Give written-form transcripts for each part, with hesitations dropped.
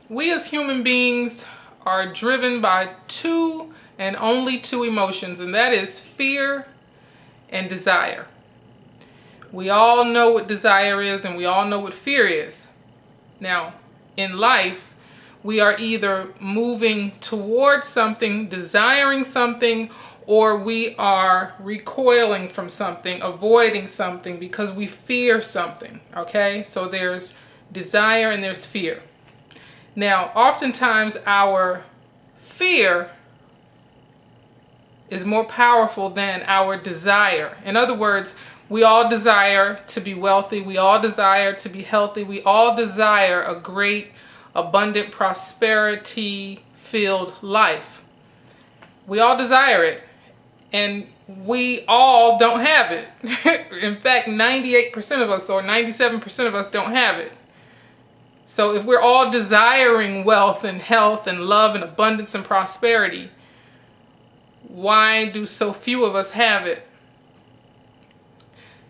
We as human beings are driven by two and only two emotions, and that is fear and desire. We all know what desire is and we all know what fear is. Now, in life, we are either moving towards something, desiring something, or we are recoiling from something, avoiding something because we fear something, okay? So there's desire and there's fear. Now, oftentimes our fear is more powerful than our desire. In other words, we all desire to be wealthy. We all desire to be healthy. We all desire a great, abundant, prosperity-filled life. We all desire it. And we all don't have it. In fact, 98% of us or 97% of us don't have it. So if we're all desiring wealth and health and love and abundance and prosperity, why do so few of us have it?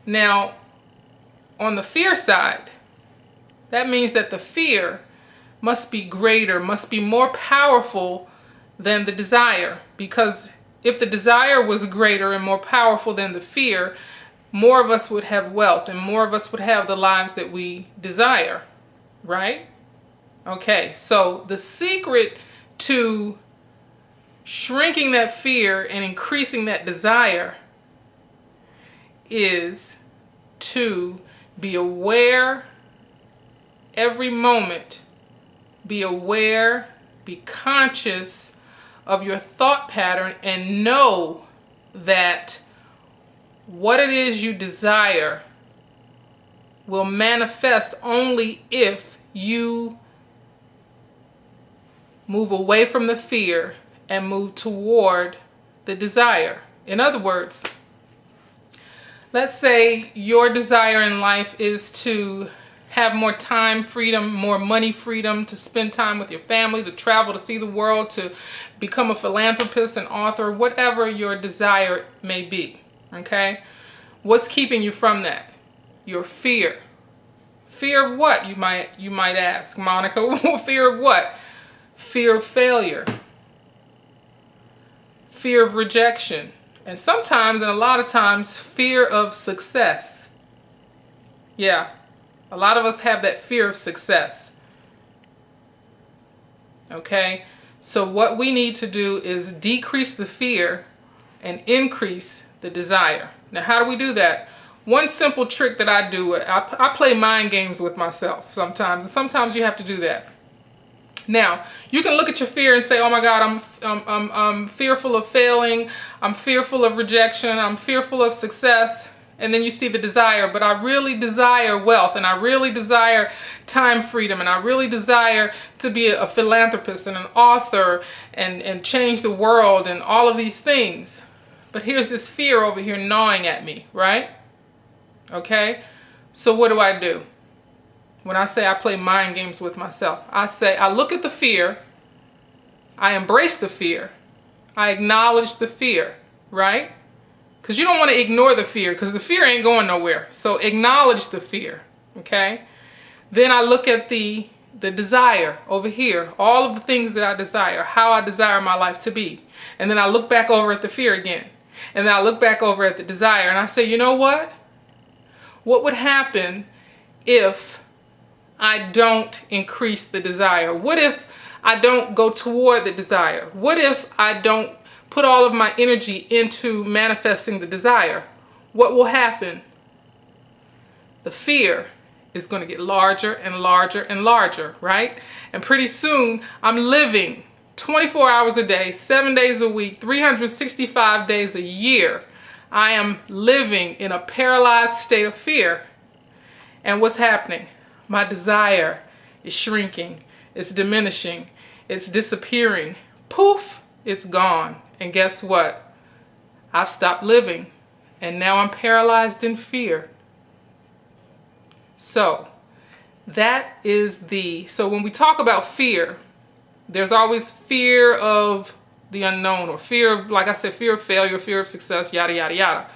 Now, on the fear side, that means that the fear must be greater, must be more powerful than the desire. Because if the desire was greater and more powerful than the fear, more of us would have wealth and more of us would have the lives that we desire. Right? Okay, so the secret to shrinking that fear and increasing that desire is to be aware every moment. Be aware, be conscious of your thought pattern and know that what it is you desire will manifest only if you move away from the fear and move toward the desire. In other words, let's say your desire in life is to have more time freedom, more money freedom, to spend time with your family, to travel, to see the world, to become a philanthropist, an author, whatever your desire may be. Okay? What's keeping you from that? Your fear. Fear of what, you might ask, Monica? Fear of what? Fear of failure. Fear of rejection. And sometimes, and a lot of times, fear of success. Yeah, a lot of us have that fear of success. Okay? So what we need to do is decrease the fear and increase the desire. Now, how do we do that? One simple trick that I do, I play mind games with myself sometimes, and sometimes you have to do that. Now, you can look at your fear and say, oh my God, I'm fearful of failing, I'm fearful of rejection, I'm fearful of success, and then you see the desire, but I really desire wealth, and I really desire time freedom, and I really desire to be a philanthropist and an author and change the world and all of these things. But here's this fear over here gnawing at me, right? Okay, so what do? When I say I play mind games with myself, I say I look at the fear, I embrace the fear, I acknowledge the fear, right? Because you don't want to ignore the fear, because the fear ain't going nowhere. So acknowledge the fear, okay? Then I look at the desire over here, all of the things that I desire, how I desire my life to be. And then I look back over at the fear again. And then I look back over at the desire and I say, you know what? What would happen if I don't increase the desire? What if I don't go toward the desire? What if I don't put all of my energy into manifesting the desire? What will happen? The fear is going to get larger and larger and larger, right? And pretty soon I'm living 24 hours a day, 7 days a week, 365 days a year. I am living in a paralyzed state of fear. And what's happening? My desire is shrinking, it's diminishing, it's disappearing. Poof, it's gone. And guess what? I've stopped living, and now I'm paralyzed in fear. So that is so when we talk about fear, there's always fear of the unknown, or fear of, like I said, fear of failure, fear of success, yada, yada, yada.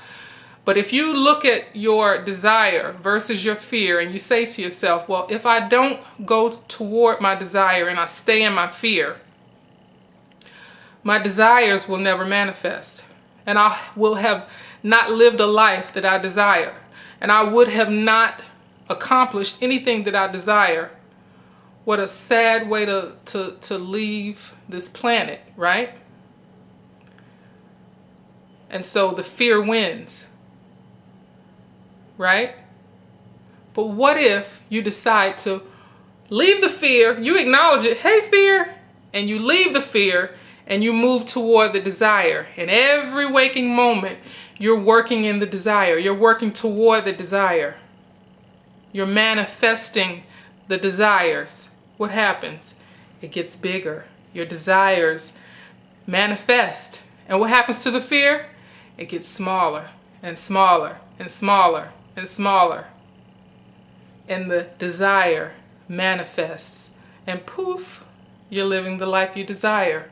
But if you look at your desire versus your fear and you say to yourself, well, if I don't go toward my desire and I stay in my fear, my desires will never manifest. And I will have not lived a life that I desire. And I would have not accomplished anything that I desire. What a sad way to leave this planet, right? And so the fear wins, right? But what if you decide to leave the fear, you acknowledge it, hey fear, and you leave the fear and you move toward the desire. In every waking moment, you're working in the desire. You're working toward the desire. You're manifesting the desires. What happens? It gets bigger. Your desires manifest. And what happens to the fear? It gets smaller and smaller and smaller and smaller. And the desire manifests. And poof, you're living the life you desire.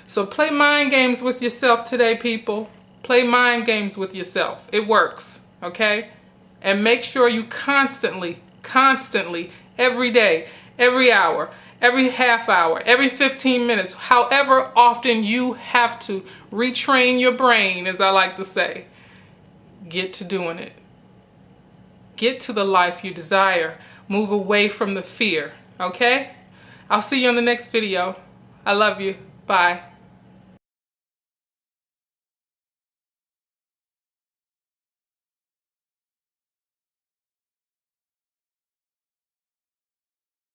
So play mind games with yourself today, people. Play mind games with yourself. It works, okay? And make sure you constantly, every day, every hour, every half hour, every 15 minutes, however often you have to retrain your brain, as I like to say, get to doing it. Get to the life you desire. Move away from the fear, okay? I'll see you on the next video. I love you. Bye.